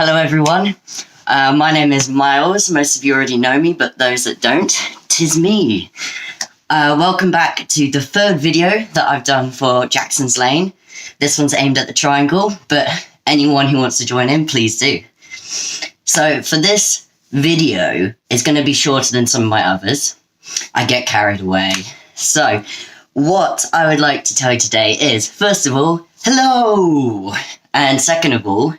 Hello everyone, my name is Miles. Most of you already know me, but those that don't, 'tis me. Welcome back to the third video that I've done for Jackson's Lane. This one's aimed at the triangle, but anyone who wants to join in, please do. So for this video, it's going to be shorter than some of my others. I get carried away. So what I would like to tell you today is, first of all, hello! And second of all,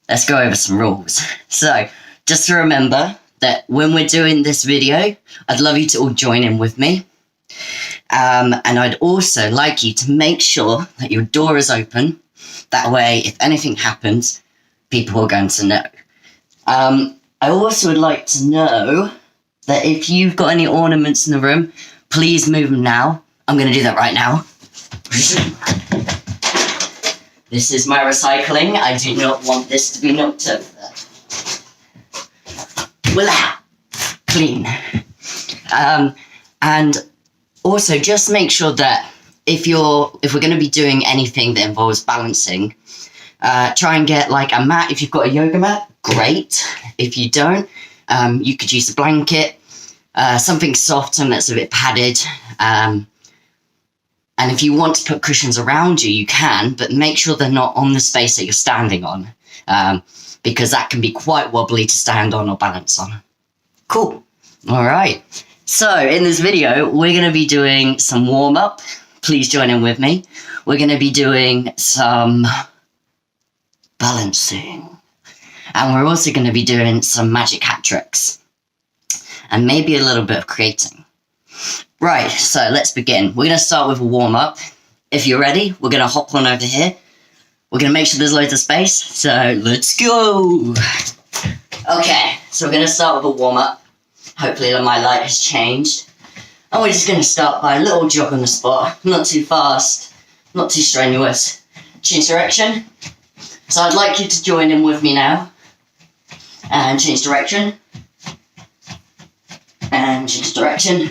let's go over some rules. So, just to remember that when we're doing this video, I'd love you to all join in with me. And I'd also like you to make sure that your door is open. That way, if anything happens, people are going to know. I also would like to know that if you've got any ornaments in the room, please move them now. I'm going to do that right now. This is my recycling. I do not want this to be knocked over. Voila! Clean. And also just make sure that if we're going to be doing anything that involves balancing, try and get like a mat. If you've got a yoga mat, great. If you don't, you could use a blanket, something soft and that's a bit padded. And if you want to put cushions around you, you can, but make sure they're not on the space that you're standing on, because that can be quite wobbly to stand on or balance on. Cool. All right. So in this video, we're going to be doing some warm-up. Please join in with me. We're going to be doing some balancing. And we're also going to be doing some magic hat tricks. And maybe a little bit of creating. Right, so let's begin. We're going to start with a warm-up. If you're ready, we're going to hop on over here. We're going to make sure there's loads of space, so let's go! Okay, so we're going to start with a warm-up. Hopefully my light has changed. And we're just going to start by a little jog on the spot. Not too fast, not too strenuous. Change direction. So I'd like you to join in with me now. And change direction. And change direction.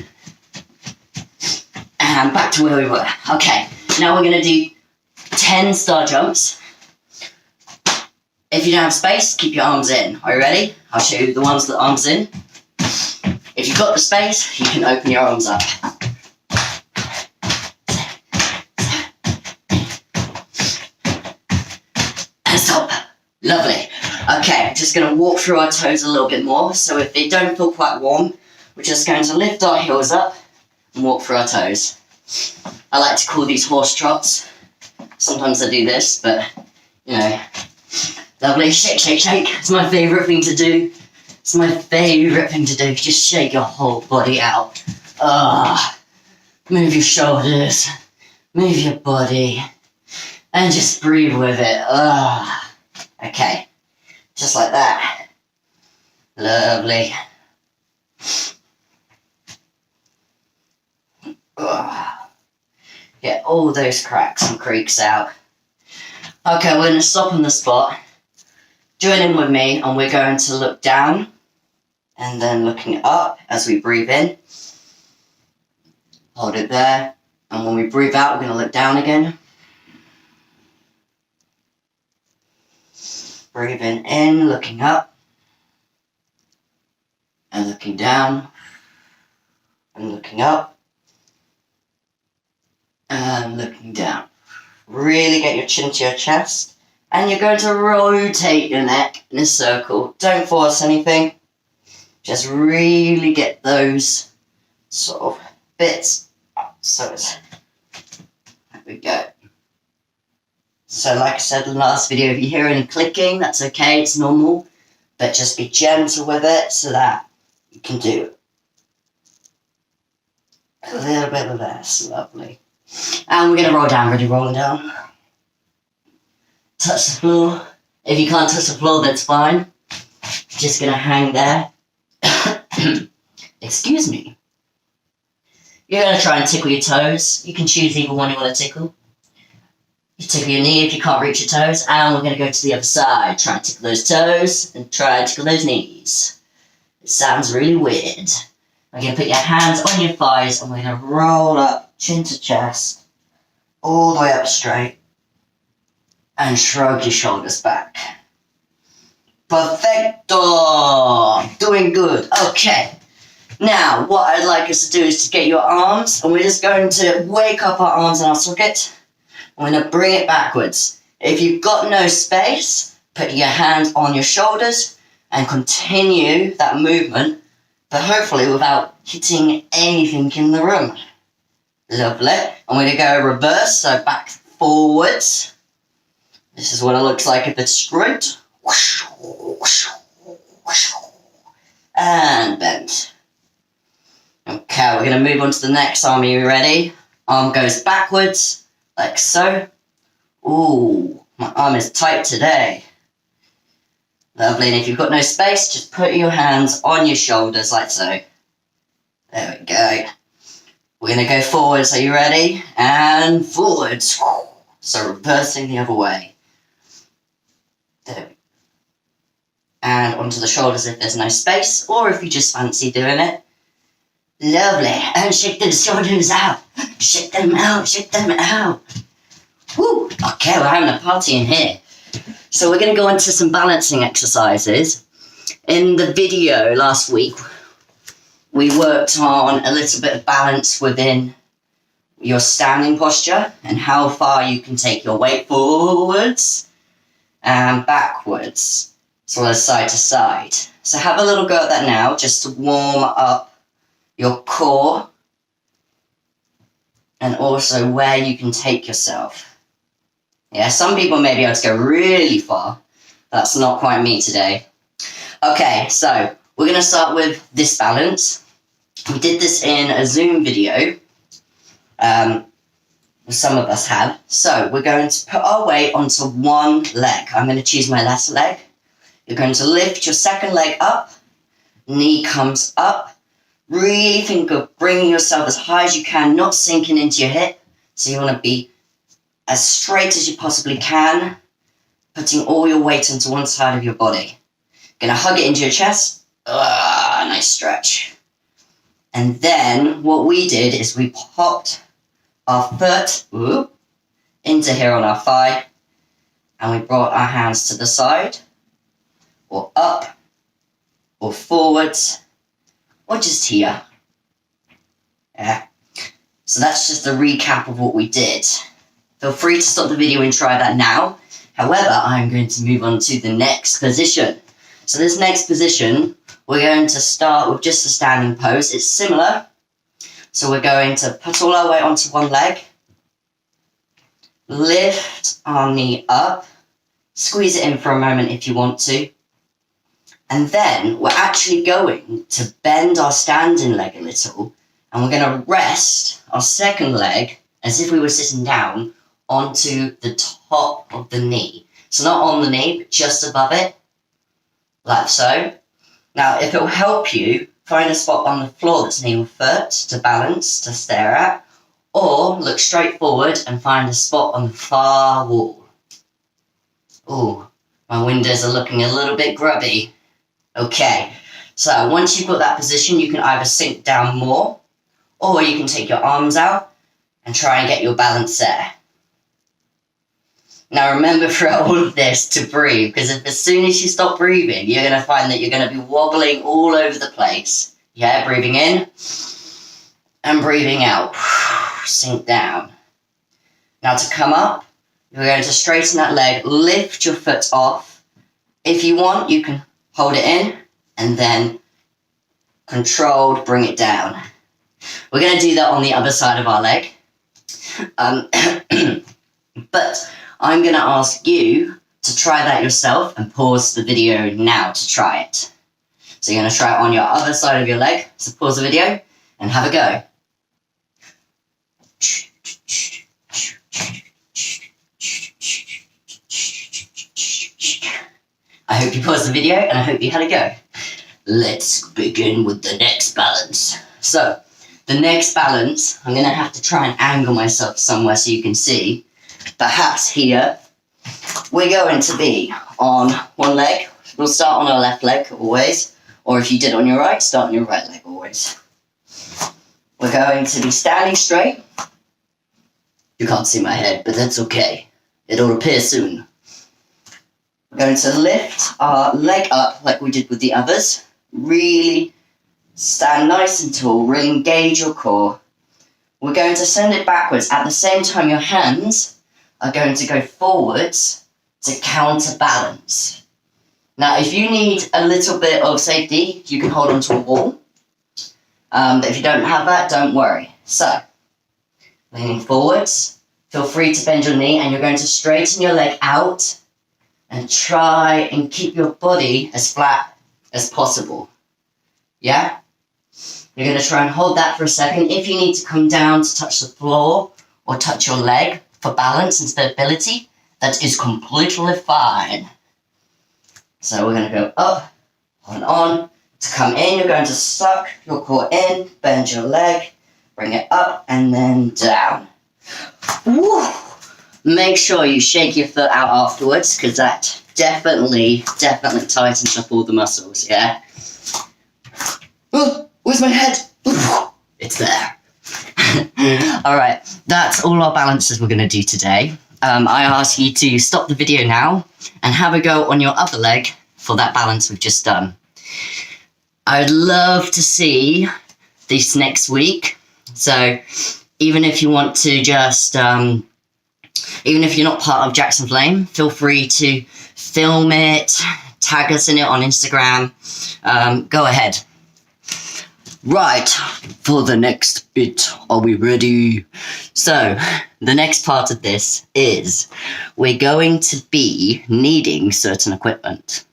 And back to where we were. Okay, now we're going to do 10 star jumps. If you don't have space, keep your arms in. Are you ready? I'll show you the ones that arms in. If you've got the space, you can open your arms up. And stop. Lovely. Okay, just going to walk through our toes a little bit more. So if they don't feel quite warm, we're just going to lift our heels up and walk through our toes. I like to call these horse trots. Sometimes I do this, but, you know, lovely. Shake, shake, shake. It's my favourite thing to do. It's my favourite thing to do. Just shake your whole body out. Move your shoulders. Move your body. And just breathe with it. Okay. Just like that. Lovely. Get all those cracks and creaks out. Okay, we're going to stop on the spot. Join in with me, and we're going to look down and then looking up as we breathe in. Hold it there. And when we breathe out, we're going to look down again. Breathing in, looking up. And looking down. And looking up. And looking down. Really get your chin to your chest. And you're going to rotate your neck in a circle. Don't force anything. Just really get those sort of bits up. So it's... There we go. So like I said in the last video, if you hear any clicking, that's okay. It's normal. But just be gentle with it so that you can do a little bit of this. Lovely. And we're going to roll down, ready, rolling down. Touch the floor. If you can't touch the floor, that's fine. Just going to hang there. Excuse me. You're going to try and tickle your toes. You can choose either one you want to tickle. You tickle your knee if you can't reach your toes. And we're going to go to the other side. Try and tickle those toes and try and tickle those knees. It sounds really weird. We're going to put your hands on your thighs and we're going to roll up, chin to chest, all the way up straight, and shrug your shoulders back. Perfecto! Doing good. Okay. Now, what I'd like us to do is to get your arms, and we're just going to wake up our arms in our socket. I'm going to bring it backwards. If you've got no space, put your hand on your shoulders and continue that movement, but hopefully without hitting anything in the room. Lovely. I'm going to go reverse, so back forwards. This is what it looks like if it's straight. And bend. Okay, we're going to move on to the next arm. Are you ready? Arm goes backwards, like so. Ooh, my arm is tight today. Lovely, and if you've got no space, just put your hands on your shoulders, like so. There we go. We're going to go forwards. Are you ready? And forwards. So reversing the other way. There we go. And onto the shoulders if there's no space, or if you just fancy doing it. Lovely. And shake those shoulders out. Shake them out, shake them out. Woo. Okay, we're having a party in here. So we're going to go into some balancing exercises. In the video last week, we worked on a little bit of balance within your standing posture and how far you can take your weight forwards and backwards, as well as side to side. So have a little go at that now, just to warm up your core and also where you can take yourself. Yeah, some people may be able to go really far. That's not quite me today. Okay, so we're going to start with this balance. We did this in a Zoom video. Some of us have. So we're going to put our weight onto one leg. I'm going to choose my left leg. You're going to lift your second leg up. Knee comes up. Really think of bringing yourself as high as you can, not sinking into your hip. So you want to be as straight as you possibly can, putting all your weight onto one side of your body. Gonna hug it into your chest. Nice stretch. And then what we did is we popped our foot into here on our thigh, and we brought our hands to the side, or up, or forwards, or just here. Yeah. So that's just a recap of what we did. Feel free to stop the video and try that now. However, I'm going to move on to the next position. So this next position, we're going to start with just a standing pose. It's similar. So we're going to put all our weight onto one leg. Lift our knee up. Squeeze it in for a moment if you want to. And then we're actually going to bend our standing leg a little. And we're going to rest our second leg as if we were sitting down onto the top of the knee. So not on the knee, but just above it, like so. Now, if it will help you, find a spot on the floor that's near your foot to balance, to stare at, or look straight forward and find a spot on the far wall. Ooh, my windows are looking a little bit grubby. Okay, so once you've got that position, you can either sink down more, or you can take your arms out and try and get your balance there. Now remember throughout all of this to breathe, because if as soon as you stop breathing, you're going to find that you're going to be wobbling all over the place. Yeah, breathing in and breathing out. Sink down. Now to come up, you're going to straighten that leg, lift your foot off. If you want, you can hold it in and then controlled bring it down. We're going to do that on the other side of our leg. But I'm going to ask you to try that yourself and pause the video now to try it. So you're going to try it on your other side of your leg. So pause the video and have a go. I hope you paused the video and I hope you had a go. Let's begin with the next balance. So the next balance, I'm going to have to try and angle myself somewhere so you can see. Perhaps here, we're going to be on one leg. We'll start on our left leg always, or if you did it on your right, start on your right leg always. We're going to be standing straight. You can't see my head, but that's okay. It'll appear soon. We're going to lift our leg up like we did with the others. Really stand nice and tall, really engage your core. We're going to send it backwards. At the same time, your hands are going to go forwards to counterbalance. Now, if you need a little bit of safety, you can hold onto a wall. But if you don't have that, don't worry. So, leaning forwards, feel free to bend your knee, and you're going to straighten your leg out and try and keep your body as flat as possible. Yeah? You're going to try and hold that for a second. If you need to come down to touch the floor or touch your leg for balance and stability, that is completely fine. So we're going to go up and on. To come in, you're going to suck your core in, bend your leg, bring it up, and then down. Woo! Make sure you shake your foot out afterwards, because that definitely tightens up all the muscles, yeah? Oh, where's my head? It's there. Alright, that's all our balances we're going to do today. I ask you to stop the video now and have a go on your other leg for that balance we've just done. I'd love to see this next week. So even if you want to just, even if you're not part of Jackson Flame, feel free to film it, tag us in it on Instagram. Go ahead. Right, for the next bit, are we ready? So, the next part of this is we're going to be needing certain equipment.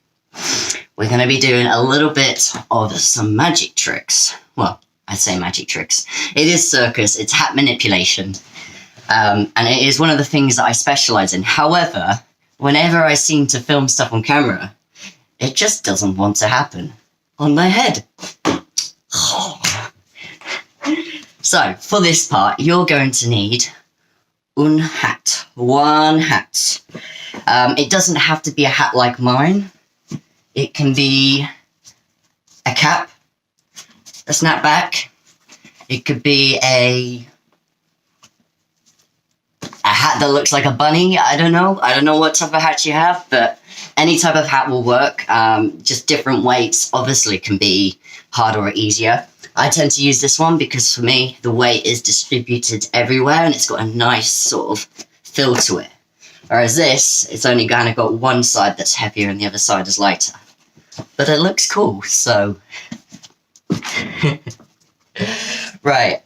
We're going to be doing a little bit of some magic tricks. Well, I say magic tricks. It is circus, it's hat manipulation. And it is one of the things that I specialise in. However, whenever I seem to film stuff on camera, it just doesn't want to happen on my head. So, for this part, you're going to need one hat. It doesn't have to be a hat like mine. It can be a cap, a snapback. It could be a hat that looks like a bunny. I don't know what type of hat you have, but any type of hat will work. Just different weights obviously can be harder or easier. I tend to use this one because for me, the weight is distributed everywhere and it's got a nice sort of feel to it. Whereas this, it's only kind of got one side that's heavier and the other side is lighter. But it looks cool, so... Right,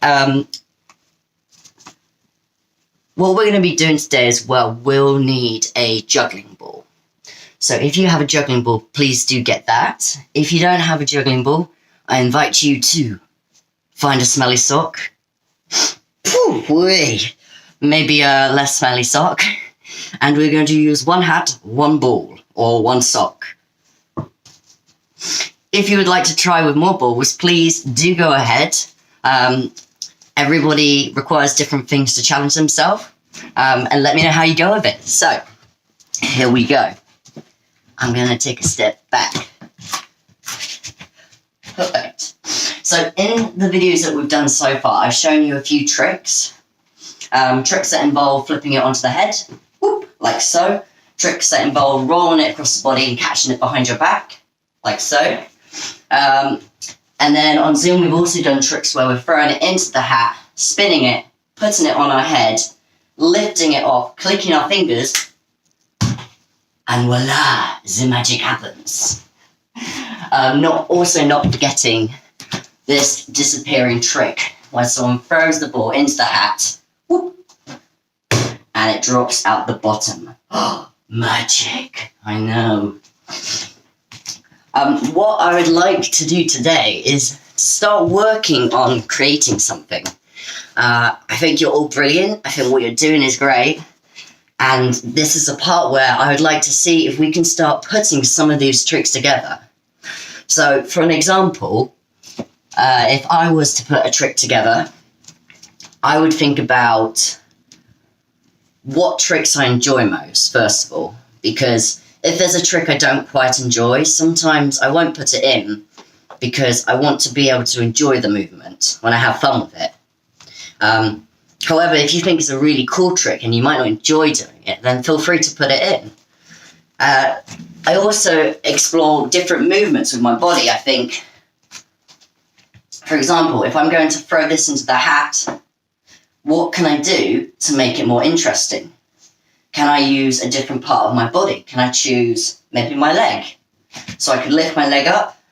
what we're going to be doing today as well, we'll need a juggling ball. So if you have a juggling ball, please do get that. If you don't have a juggling ball, I invite you to find a smelly sock. Maybe a less smelly sock. And we're going to use one hat, one ball, or one sock. If you would like to try with more balls, please do go ahead. Everybody requires different things to challenge themselves. And let me know how you go with it. So, here we go. I'm going to take a step back. Perfect. So, in the videos that we've done so far, I've shown you a few tricks. Tricks that involve flipping it onto the head, whoop, like so. Tricks that involve rolling it across the body and catching it behind your back, like so. And then on Zoom, we've also done tricks where we're throwing it into the hat, spinning it, putting it on our head, lifting it off, clicking our fingers, and voila, the magic happens. Not forgetting this disappearing trick, where someone throws the ball into the hat, whoop, and it drops out the bottom. Oh, magic, I know. What I would like to do today is start working on creating something. I think you're all brilliant. I think what you're doing is great. And this is a part where I would like to see if we can start putting some of these tricks together. So, for an example, if I was to put a trick together, I would think about what tricks I enjoy most, first of all, because if there's a trick I don't quite enjoy, sometimes I won't put it in because I want to be able to enjoy the movement when I have fun with it. However, if you think it's a really cool trick and you might not enjoy doing it, then feel free to put it in. I also explore different movements with my body. I think, for example, if I'm going to throw this into the hat, what can I do to make it more interesting? Can I use a different part of my body? Can I choose maybe my leg? So I could lift my leg up,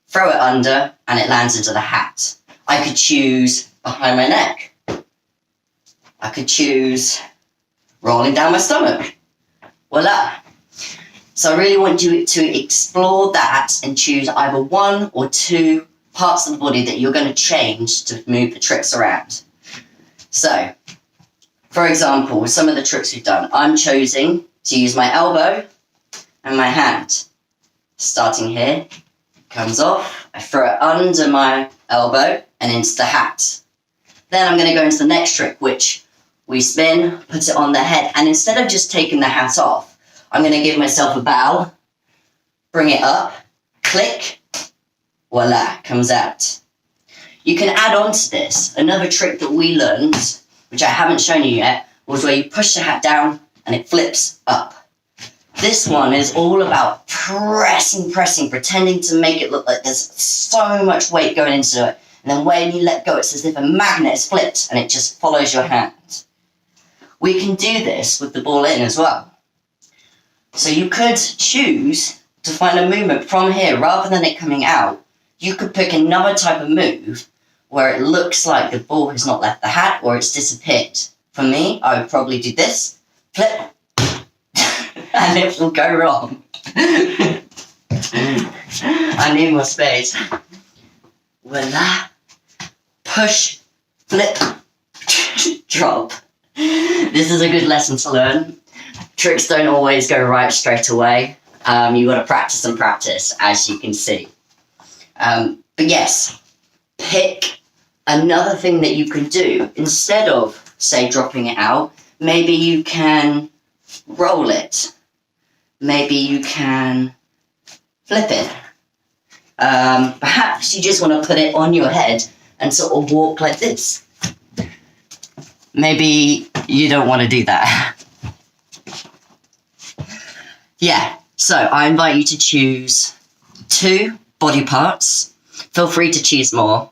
throw it under, and it lands into the hat. I could choose behind my neck. I could choose rolling down my stomach. Voila. So I really want you to explore that and choose either one or two parts of the body that you're going to change to move the tricks around. So, for example, some of the tricks we've done, I'm choosing to use my elbow and my hand. Starting here, comes off, I throw it under my elbow and into the hat. Then I'm going to go into the next trick, which we spin, put it on the head, and instead of just taking the hat off, I'm going to give myself a bow, bring it up, click, voila, comes out. You can add on to this. Another trick that we learned, which I haven't shown you yet, was where you push the hat down and it flips up. This one is all about pressing, pretending to make it look like there's so much weight going into it. And then when you let go, it's as if a magnet is flipped and it just follows your hand. We can do this with the ball in as well. So you could choose to find a movement from here rather than it coming out. You could pick another type of move where it looks like the ball has not left the hat or it's disappeared. For me, I would probably do this, flip, and it will go wrong. I need more space. Voila. Push, flip, drop. This is a good lesson to learn. Tricks don't always go right straight away. You've got to practice and practice, as you can see. But yes, pick another thing that you can do. Instead of, say, dropping it out, maybe you can roll it. Maybe you can flip it. Perhaps you just want to put it on your head and sort of walk like this. Maybe you don't want to do that. Yeah, so I invite you to choose 2 body parts. Feel free to choose more,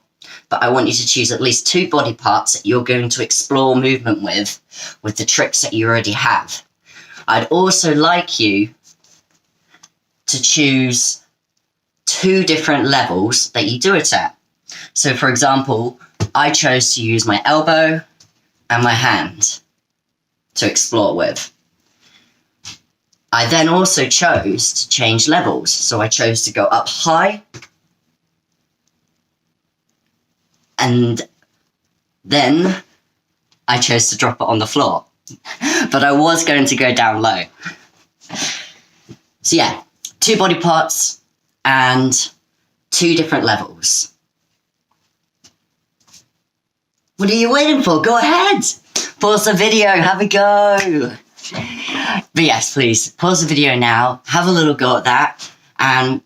but I want you to choose at least 2 body parts that you're going to explore movement with the tricks that you already have. I'd also like you to choose 2 different levels that you do it at. So for example, I chose to use my elbow and my hand to explore with. I then also chose to change levels. So I chose to go up high and then I chose to drop it on the floor. But I was going to go down low. So yeah, 2 body parts and 2 different levels. What are you waiting for? Go ahead! Pause the video, have a go! But yes, please, pause the video now, have a little go at that, and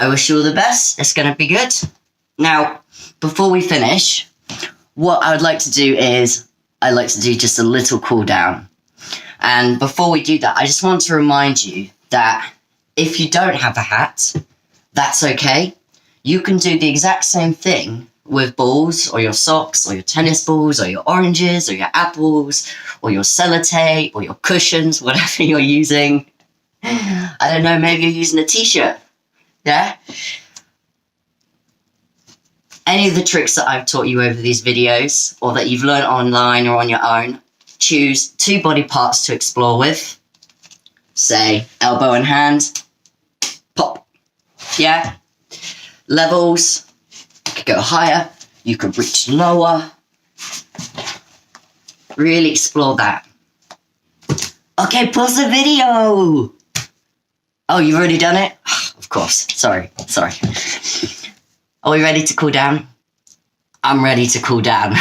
I wish you all the best. It's going to be good. Now, before we finish, what I would like to do is, I'd like to do just a little cool down. And before we do that, I just want to remind you that if you don't have a hat, that's okay. You can do the exact same thing with balls, or your socks, or your tennis balls, or your oranges, or your apples, or your sellotape, or your cushions, whatever you're using. I don't know, maybe you're using a t-shirt. Yeah? Any of the tricks that I've taught you over these videos, or that you've learned online or on your own, choose 2 body parts to explore with. Say, elbow and hand. Pop. Yeah? Levels. You could go higher. You could reach lower. Really explore that. Okay, pause the video. Oh, you've already done it? Of course. Sorry. Are we ready to cool down? I'm ready to cool down.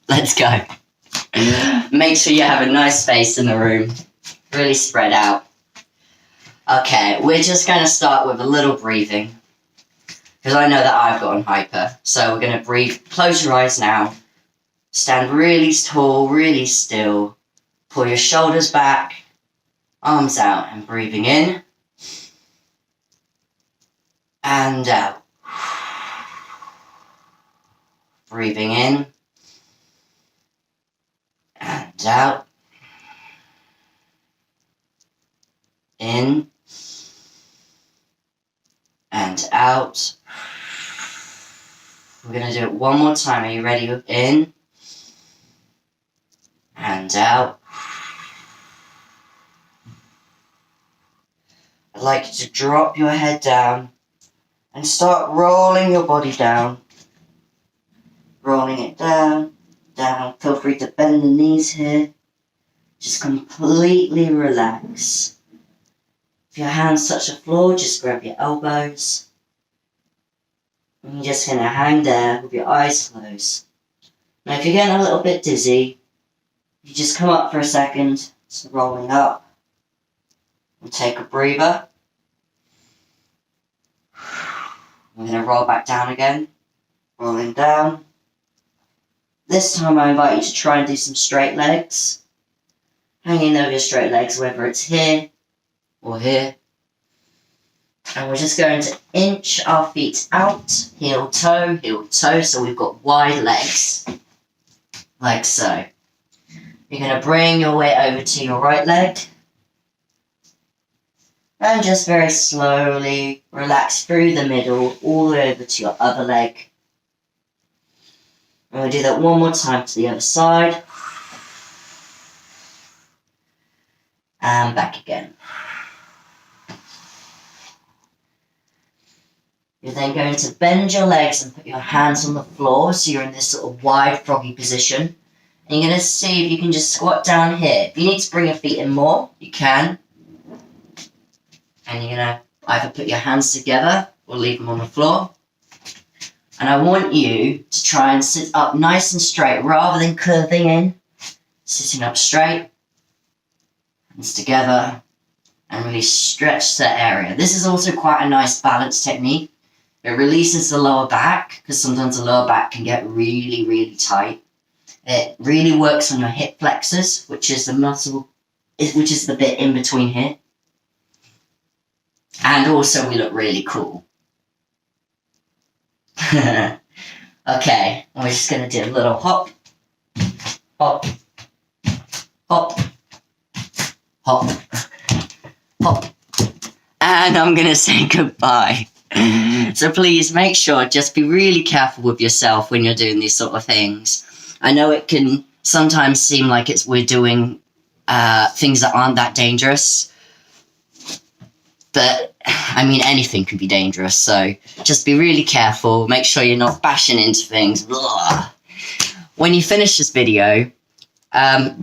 Let's go. Make sure you have a nice space in the room. Really spread out. Okay, we're just going to start with a little breathing. Because I know that I've gotten hyper. So we're going to breathe. Close your eyes now. Stand really tall, really still. Pull your shoulders back. Arms out and breathing in. And out. Breathing in. And out. In. And out. We're going to do it one more time. Are you ready? In. And out. I'd like you to drop your head down and start rolling your body down. Rolling it down, down. Feel free to bend the knees here. Just completely relax. If your hands touch the floor, just grab your elbows. And you're just going to hang there with your eyes closed. Now if you're getting a little bit dizzy, you just come up for a second, so rolling up. And take a breather. We're going to roll back down again. Rolling down. This time I invite you to try and do some straight legs. Hanging over your straight legs, whether it's here or here. And we're just going to inch our feet out, heel toe, so we've got wide legs. Like so. You're going to bring your weight over to your right leg. And just very slowly relax through the middle, all the way over to your other leg. And we'll do that one more time to the other side. And back again. You're then going to bend your legs and put your hands on the floor, so you're in this sort of wide froggy position. And you're going to see if you can just squat down here. If you need to bring your feet in more, you can. And you're going to either put your hands together or leave them on the floor. And I want you to try and sit up nice and straight rather than curving in. Sitting up straight, hands together, and really stretch that area. This is also quite a nice balance technique. It releases the lower back, because sometimes the lower back can get really, really tight. It really works on your hip flexors, which is the muscle, which is the bit in between here. And also we look really cool. Okay, we're just going to do a little hop, hop, hop, hop, hop. And I'm going to say goodbye. So please make sure, just be really careful with yourself when you're doing these sort of things. I know it can sometimes seem like we're doing things that aren't that dangerous. But, I mean, anything can be dangerous, so just be really careful. Make sure you're not bashing into things. Ugh. When you finish this video,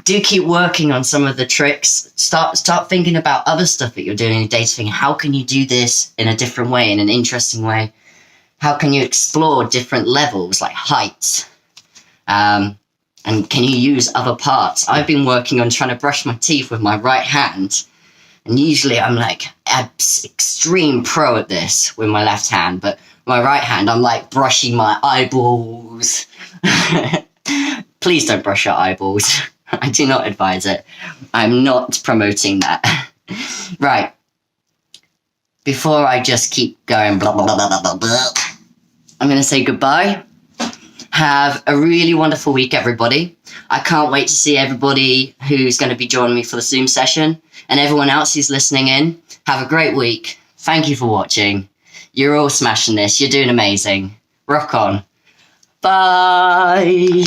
do keep working on some of the tricks. Start thinking about other stuff that you're doing in your day to think, how can you do this in a different way, in an interesting way? How can you explore different levels, like heights? And can you use other parts? I've been working on trying to brush my teeth with my right hand. And usually I'm like extreme pro at this with my left hand, but my right hand, I'm like brushing my eyeballs. Please don't brush your eyeballs. I do not advise it. I'm not promoting that. Right. Before I just keep going blah, blah, blah, blah, blah, blah, I'm going to say goodbye. Have a really wonderful week, everybody. I can't wait to see everybody who's going to be joining me for the Zoom session. And everyone else who's listening in, have a great week. Thank you for watching. You're all smashing this. You're doing amazing. Rock on. Bye.